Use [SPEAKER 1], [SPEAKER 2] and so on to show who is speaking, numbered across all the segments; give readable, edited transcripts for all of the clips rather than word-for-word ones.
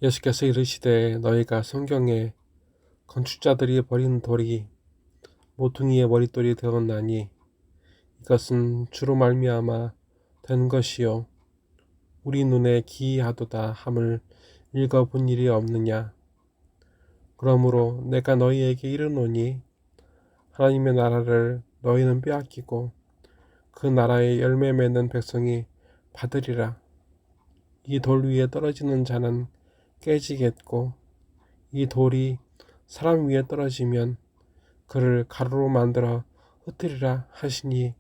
[SPEAKER 1] 예수께서 이르시되 너희가 성경에 건축자들이 버린 돌이 모퉁이의 머릿돌이 되었나니 이것은 주로 말미암아 된 것이요 우리 눈에 기이하도다 함을 읽어본 일이 없느냐. 그러므로 내가 너희에게 이르노니 하나님의 나라를 너희는 빼앗기고 그 나라의 열매 맺는 백성이 받으리라. 이 돌 위에 떨어지는 자는 깨지겠고 이 돌이 사람 위에 떨어지면 그를 가루로 만들어 흩으리라 하시니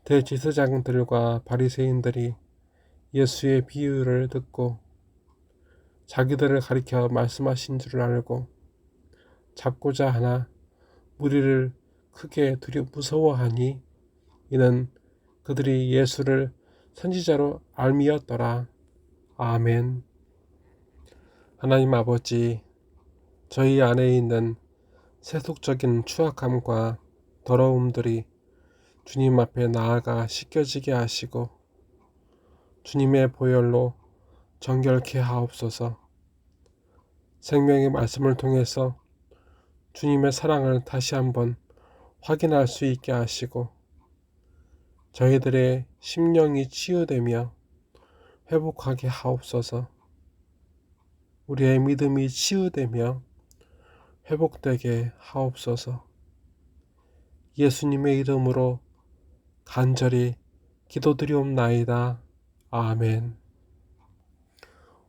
[SPEAKER 1] 대제사장들과 바리새인들이 예수의 비유를 듣고 자기들을 가리켜 말씀하신 줄 알고 잡고자 하나 무리를 크게 무서워하니 이는 그들이 예수를 선지자로 알미었더라. 아멘. 하나님 아버지, 저희 안에 있는 세속적인 추악함과 더러움들이 주님 앞에 나아가 씻겨지게 하시고 주님의 보혈로 정결케 하옵소서. 생명의 말씀을 통해서 주님의 사랑을 다시 한번 확인할 수 있게 하시고 저희들의 심령이 치유되며 회복하게 하옵소서. 우리의 믿음이 치유되며 회복되게 하옵소서. 예수님의 이름으로 간절히 기도드리옵나이다. 아멘.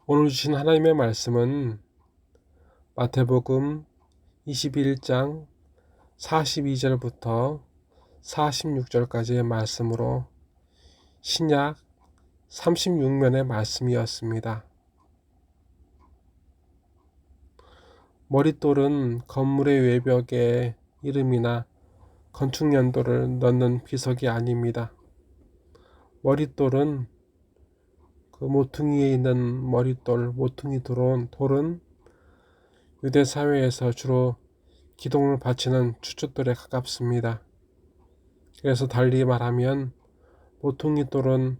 [SPEAKER 1] 오늘 주신 하나님의 말씀은 마태복음 21장 42절부터 46절까지의 말씀으로 신약 36면의 말씀이었습니다. 머릿돌은 건물의 외벽에 이름이나 건축연도를 넣는 비석이 아닙니다. 머릿돌은 그 모퉁이에 있는 머릿돌, 모퉁이 돌은 유대 사회에서 주로 기둥을 바치는 주춧돌에 가깝습니다. 그래서 달리 말하면 모퉁이 돌은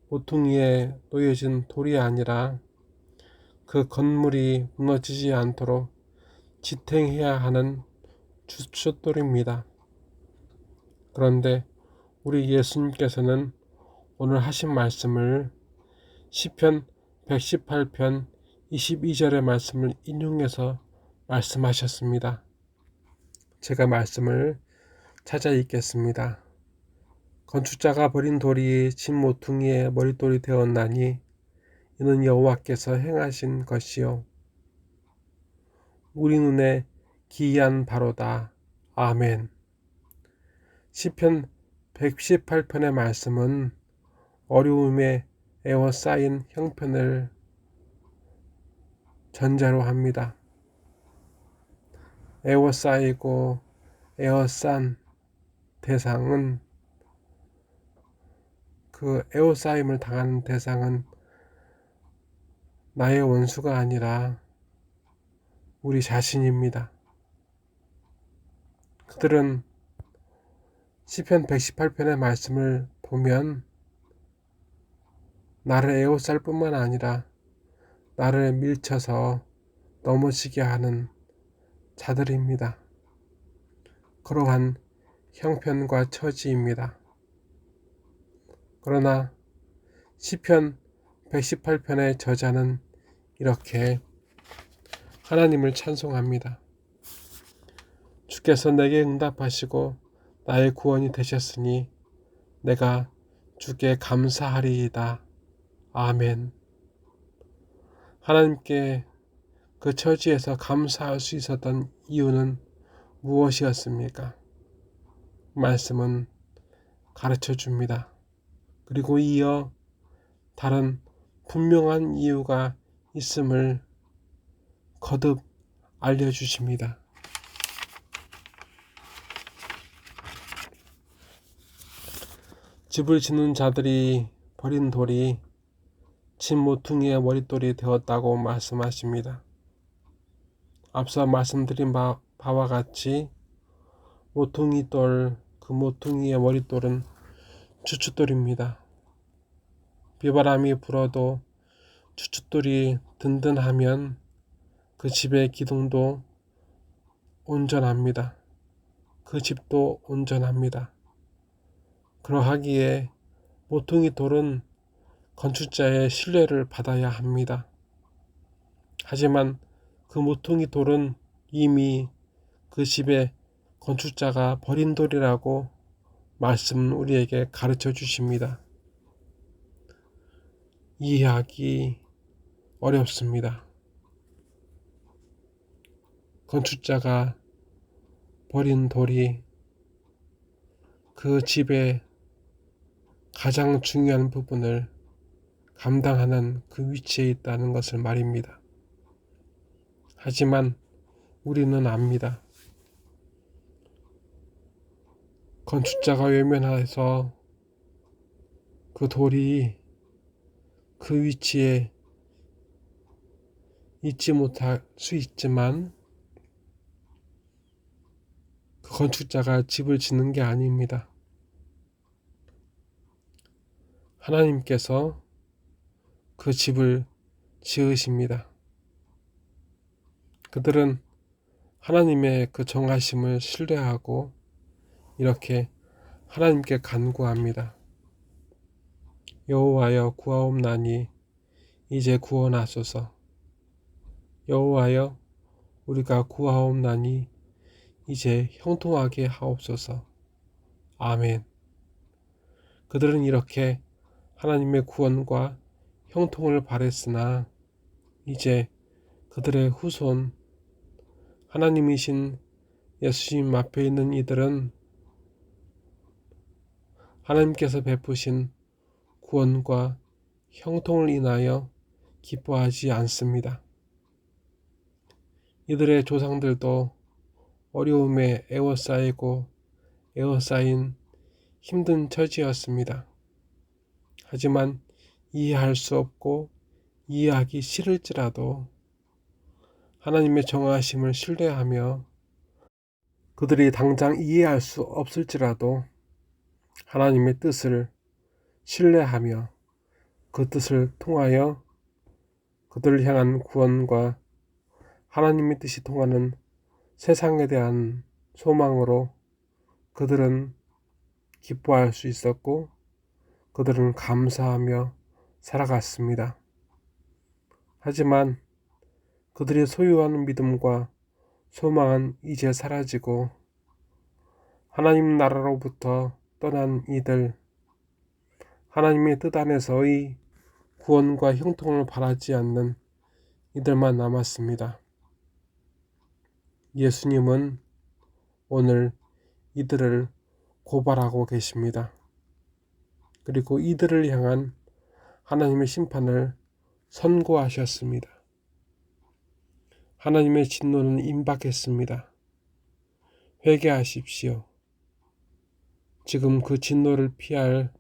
[SPEAKER 1] 모퉁이에 놓여진 돌이 아니라 그 건물이 무너지지 않도록 지탱해야 하는 주춧돌입니다. 그런데 우리 예수님께서는 오늘 하신 말씀을 시편 118편 22절의 말씀을 인용해서 말씀하셨습니다. 제가 말씀을 찾아 읽겠습니다. 건축자가 버린 돌이 진 모퉁이의 머릿돌이 되었나니 이는 여호와께서 행하신 것이요 우리 눈에 기이한 바로다. 아멘. 시편 118편의 말씀은 어려움에 에워싸인 형편을 전제로 합니다. 에워싸이고 에워싼 대상은 그 에워싸임을 당하는 대상은 나의 원수가 아니라 우리 자신입니다. 그들은 시편 118편의 말씀을 보면 나를 에워쌀 뿐만 아니라 나를 밀쳐서 넘어지게 하는 자들입니다. 그러한 형편과 처지입니다. 그러나 시편 118편의 저자는 이렇게 하나님을 찬송합니다. 주께서 내게 응답하시고 나의 구원이 되셨으니 내가 주께 감사하리이다. 아멘. 하나님께 그 처지에서 감사할 수 있었던 이유는 무엇이었습니까? 말씀은 가르쳐 줍니다. 그리고 이어 다른 분명한 이유가 있음을 거듭 알려주십니다. 집을 짓는 자들이 버린 돌이 진 모퉁이의 머릿돌이 되었다고 말씀하십니다. 앞서 말씀드린 바와 같이 모퉁이돌, 그 모퉁이의 머릿돌은 주춧돌입니다. 비바람이 불어도 주춧돌이 든든하면 그 집의 기둥도 온전합니다. 그 집도 온전합니다. 그러하기에 모퉁이 돌은 건축자의 신뢰를 받아야 합니다. 하지만 그 모퉁이 돌은 이미 그 집의 건축자가 버린 돌이라고 말씀은 우리에게 가르쳐 주십니다. 이해하기 어렵습니다. 건축자가 버린 돌이 그 집의 가장 중요한 부분을 감당하는 그 위치에 있다는 것을 말입니다. 하지만 우리는 압니다. 건축자가 외면해서 그 돌이 그 위치에 있지 못할 수 있지만 그 건축자가 집을 짓는 게 아닙니다. 하나님께서 그 집을 지으십니다. 그들은 하나님의 그 정하심을 신뢰하고 이렇게 하나님께 간구합니다. 여호와여 구하옵나니 이제 구원하소서. 여호와여 우리가 구하옵나니 이제 형통하게 하옵소서. 아멘. 그들은 이렇게 하나님의 구원과 형통을 바랬으나 이제 그들의 후손 하나님이신 예수님 앞에 있는 이들은 하나님께서 베푸신 구원과 형통을 인하여 기뻐하지 않습니다. 이들의 조상들도 어려움에 에워싸이고 에워싸인 힘든 처지였습니다. 하지만 이해할 수 없고 이해하기 싫을지라도 하나님의 정하심을 신뢰하며 그들이 당장 이해할 수 없을지라도 하나님의 뜻을 신뢰하며 그 뜻을 통하여 그들을 향한 구원과 하나님의 뜻이 통하는 세상에 대한 소망으로 그들은 기뻐할 수 있었고 그들은 감사하며 살아갔습니다. 하지만 그들이 소유하는 믿음과 소망은 이제 사라지고 하나님 나라로부터 떠난 이들, 하나님의 뜻 안에서의 구원과 형통을 바라지 않는 이들만 남았습니다. 예수님은 오늘 이들을 고발하고 계십니다. 그리고 이들을 향한 하나님의 심판을 선고하셨습니다. 하나님의 진노는 임박했습니다. 회개하십시오. 지금 그 진노를 피할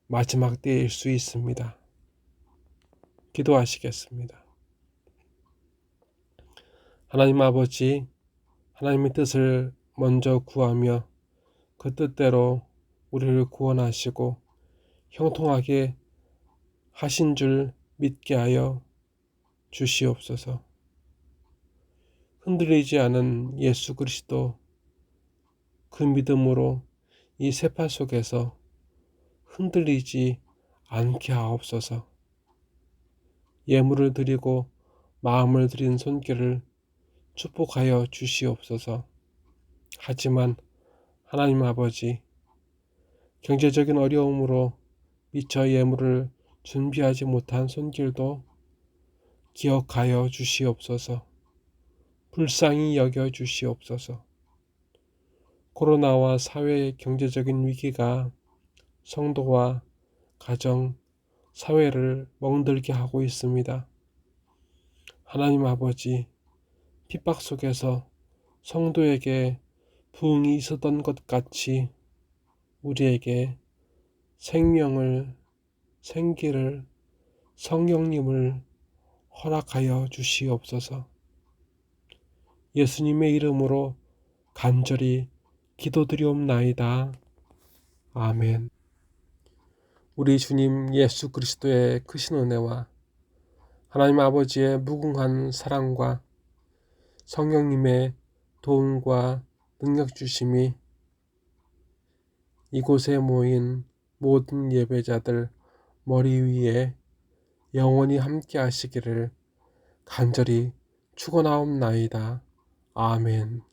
[SPEAKER 1] 마지막 때일 수 있습니다. 기도하시겠습니다. 하나님 아버지, 하나님의 뜻을 먼저 구하며 그 뜻대로 우리를 구원하시고 형통하게 하신 줄 믿게 하여 주시옵소서. 흔들리지 않은 예수 그리스도 그 믿음으로 이 세파 속에서 흔들리지 않게 하옵소서. 예물을 드리고 마음을 드린 손길을 축복하여 주시옵소서. 하지만 하나님 아버지, 경제적인 어려움으로 미처 예물을 준비하지 못한 손길도 기억하여 주시옵소서. 불쌍히 여겨 주시옵소서. 코로나와 사회의 경제적인 위기가 성도와 가정, 사회를 멍들게 하고 있습니다. 하나님 아버지, 핍박 속에서 성도에게 부흥이 있었던 것 같이 우리에게 생명을, 생기를, 성령님을 허락하여 주시옵소서. 예수님의 이름으로 간절히 기도드리옵나이다. 아멘. 우리 주님 예수 그리스도의 크신 은혜와 하나님 아버지의 무궁한 사랑과 성령님의 도움과 능력 주심이 이곳에 모인 모든 예배자들 머리 위에 영원히 함께 하시기를 간절히 축원하옵나이다. 아멘.